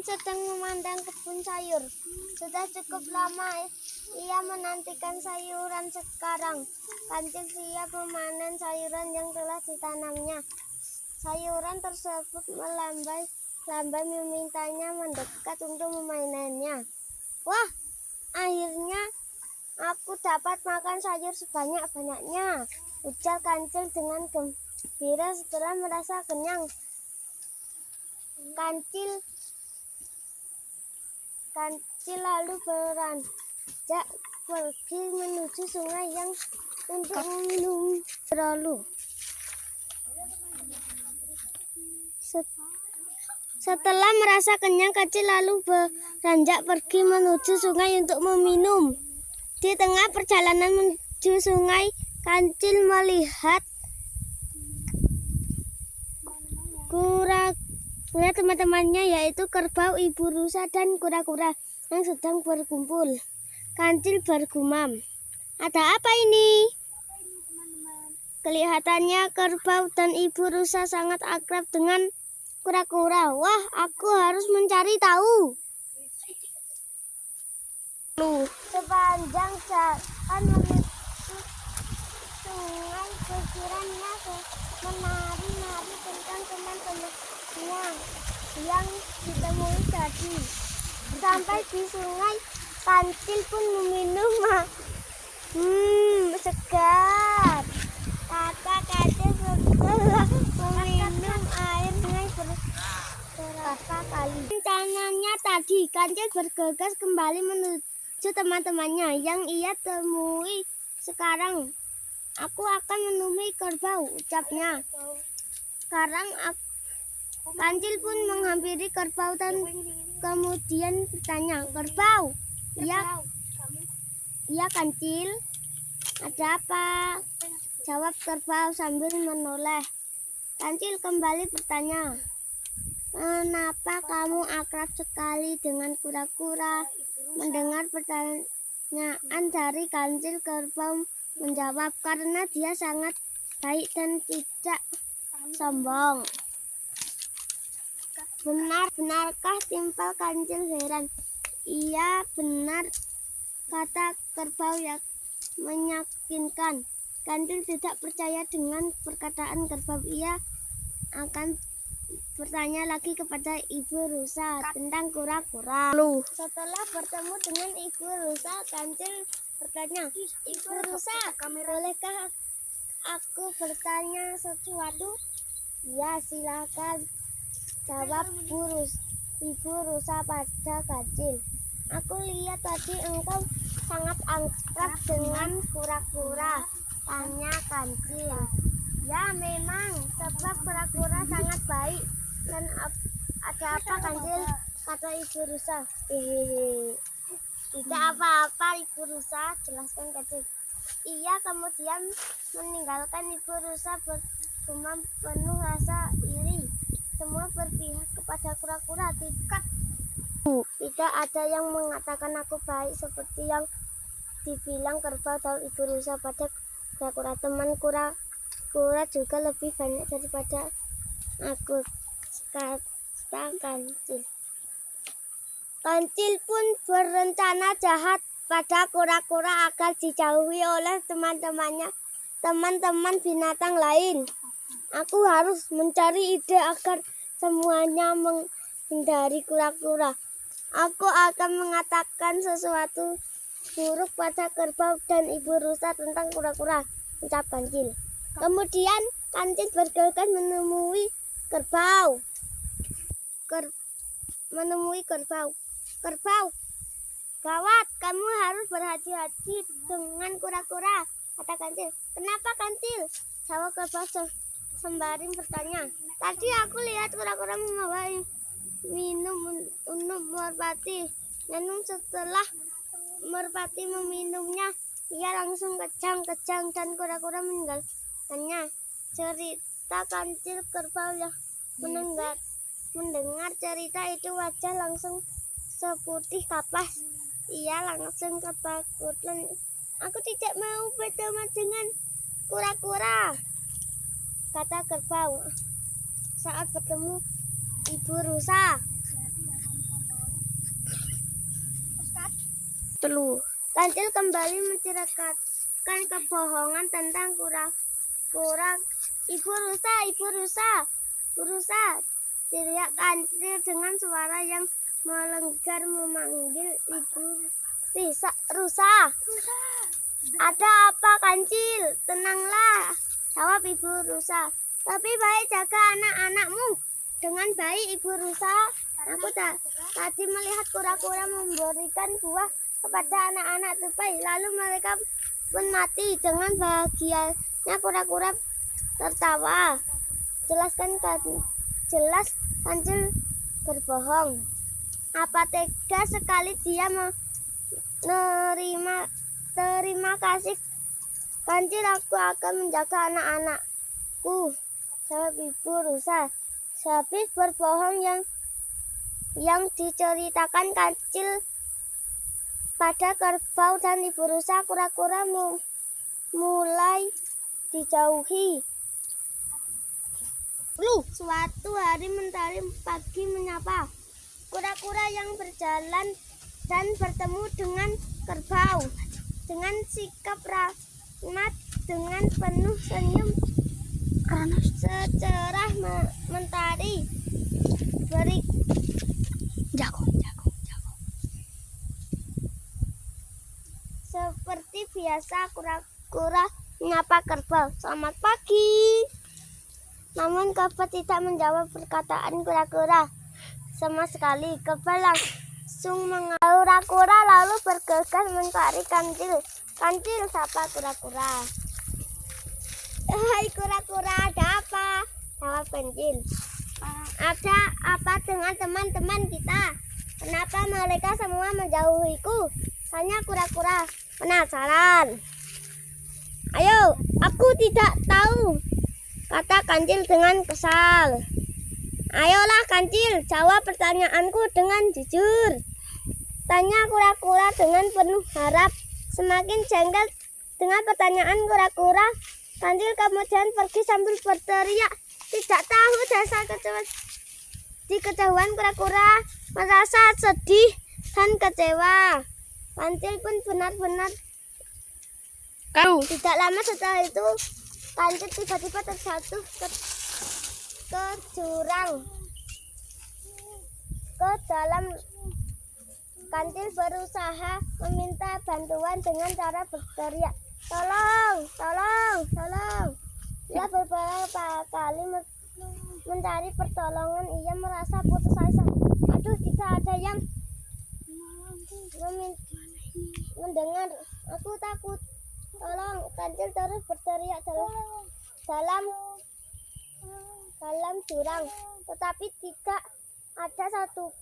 sedang memandang kebun sayur. Sudah cukup lama ia menantikan sayuran sekarang. Kancil siap memanen sayuran yang telah ditanamnya. Sayuran tersebut melambai memintanya mendekat untuk memanennya. Wah, akhirnya aku dapat makan sayur sebanyak-banyaknya, ujar Kancil dengan gembira setelah merasa kenyang. Kancil lalu beranjak pergi menuju sungai yang untuk meminum berlalu. Setelah merasa kenyang, Kancil lalu beranjak pergi menuju sungai untuk meminum. Di tengah perjalanan menuju sungai, Kancil melihat teman-temannya, yaitu kerbau, ibu rusa, dan kura-kura yang sedang berkumpul. Kancil bergumam, "Ada apa ini?" Kelihatannya kerbau dan ibu rusa sangat akrab dengan kura-kura. Wah, aku harus mencari tahu. Sepanjang jalan menuju sungai, pikirannya menari-nari tentang teman-temannya yang ditemui tadi. Sampai di sungai, Kancil pun meminum. Segar, kata Kancil setelah meminum air sungai beberapa kali. Rencananya tadi, Kancil bergegas kembali menuju teman-temannya yang ia temui sekarang. "Aku akan menemui kerbau," ucapnya. Sekarang Kancil pun menghampiri kerbau dan kemudian bertanya, "Kerbau?" "Iya, Kancil. Ada apa?" jawab kerbau sambil menoleh. Kancil kembali bertanya, "Kenapa kamu akrab sekali dengan kura-kura?" Mendengar pertanyaan dari Kancil, kerbau menjawab, "Karena dia sangat baik dan tidak sombong." Benarkah? Timpal Kancil heran. "Iya, benar," kata kerbau yang meyakinkan. Kancil tidak percaya dengan perkataan kerbau. Ia akan bertanya lagi kepada ibu rusa tentang kura-kura. Setelah bertemu dengan ibu rusa, Kancil bertanya, "Ibu rusa, bolehkah aku bertanya sesuatu?" "Ya, silakan," jawab ibu rusa pada Kancil. "Aku lihat tadi engkau sangat akrab dengan kura-kura," tanya Kancil. "Ya, memang, sebab kura-kura sangat baik." "Dan ada apa, Kancil?" kata ibu rusa. "Hehehe, tidak apa-apa, Ibu rusa," jelaskan Kancil. Ia kemudian meninggalkan ibu rusa bergumam penuh rasa iri. Semua berpihak kepada kura-kura. Tidak ada yang mengatakan aku baik seperti yang dibilang kerbau dan ibu rusa pada kura-kura. Teman kura-kura juga lebih banyak daripada aku, kata Kancil. Kancil pun berencana jahat pada kura-kura agar dijauhi oleh teman-teman binatang lain. "Aku harus mencari ide agar semuanya menghindari kura-kura. Aku akan mengatakan sesuatu buruk pada kerbau dan ibu rusa tentang kura-kura," ucap Kancil. Kemudian Kancil bergegas menemui kerbau. "Kerbau, gawat, kamu harus berhati-hati dengan kura-kura," kata Kancil. "Kenapa, Kancil?" jawab kerbau sembari bertanya. "Tadi aku lihat kura-kura membawa minum untuk merpati. Namun setelah merpati meminumnya, ia langsung kejang-kejang dan kura-kura meninggalkannya." Cerita Kancil. Kerbau yang mendengar cerita itu wajah langsung seputih kapas. Ia langsung ketakutan. "Aku tidak mau berteman dengan kura-kura," kata kerbau saat bertemu ibu rusa. Telu. Kancil kembali menceritakan kebohongan tentang kura-kura. Ibu rusa, ibu rusa, ibu rusa, teriak Kancil dengan suara yang melenggar memanggil ibu rusa. Ada apa, Kancil? Tenanglah, jawab ibu rusa. Tapi baik jaga anak-anakmu dengan baik, ibu rusa. Aku tadi melihat kura-kura memberikan buah kepada anak-anak tupai, lalu mereka pun mati. Dengan bahagianya kura-kura tertawa. Jelas Kancil berbohong. Apa tega sekali dia terima kasih, Kancil. Aku akan menjaga anak-anakku, jawab ibu rusa. Sehabis berbohong yang diceritakan Kancil pada kerbau dan ibu rusa, kura-kura mulai dijauhi. Suatu hari mentari pagi menyapa kura-kura yang berjalan dan bertemu dengan kerbau. Dengan sikap ramah, dengan penuh senyum, secerah mentari beri Jago. Seperti biasa kura-kura menyapa kerbau, "Selamat pagi." Namun kerbau tidak menjawab perkataan kura-kura sama sekali. Kerbau langsung mengalir. Kura-kura lalu bergegas mencari Kancil. "Kancil," sapa kura-kura. "Hai kura-kura, ada apa?" jawab Kancil. "Ada apa dengan teman-teman kita? Kenapa mereka semua menjauhiku?" tanya kura-kura penasaran. "Ayo, aku tidak tahu," kata Kancil dengan kesal. "Ayolah Kancil, jawab pertanyaanku dengan jujur," tanya kura-kura dengan penuh harap. Semakin jengkel dengan pertanyaan kura-kura, Kancil kemudian pergi sambil berteriak, "Tidak tahu dasar kekecewaan." Kura-kura merasa sedih dan kecewa. Kancil pun benar-benar tidak lama setelah itu, Kancil tiba-tiba terjatuh ke jurang ke dalam. Kancil berusaha meminta bantuan dengan cara berteriak, "Tolong, tolong, tolong." Ia beberapa kali mencari pertolongan. Ia merasa putus asa. "Aduh, tidak ada yang mendengar. Aku takut. Tolong." Kancil terus berteriak dalam jurang, tetapi tidak ada satu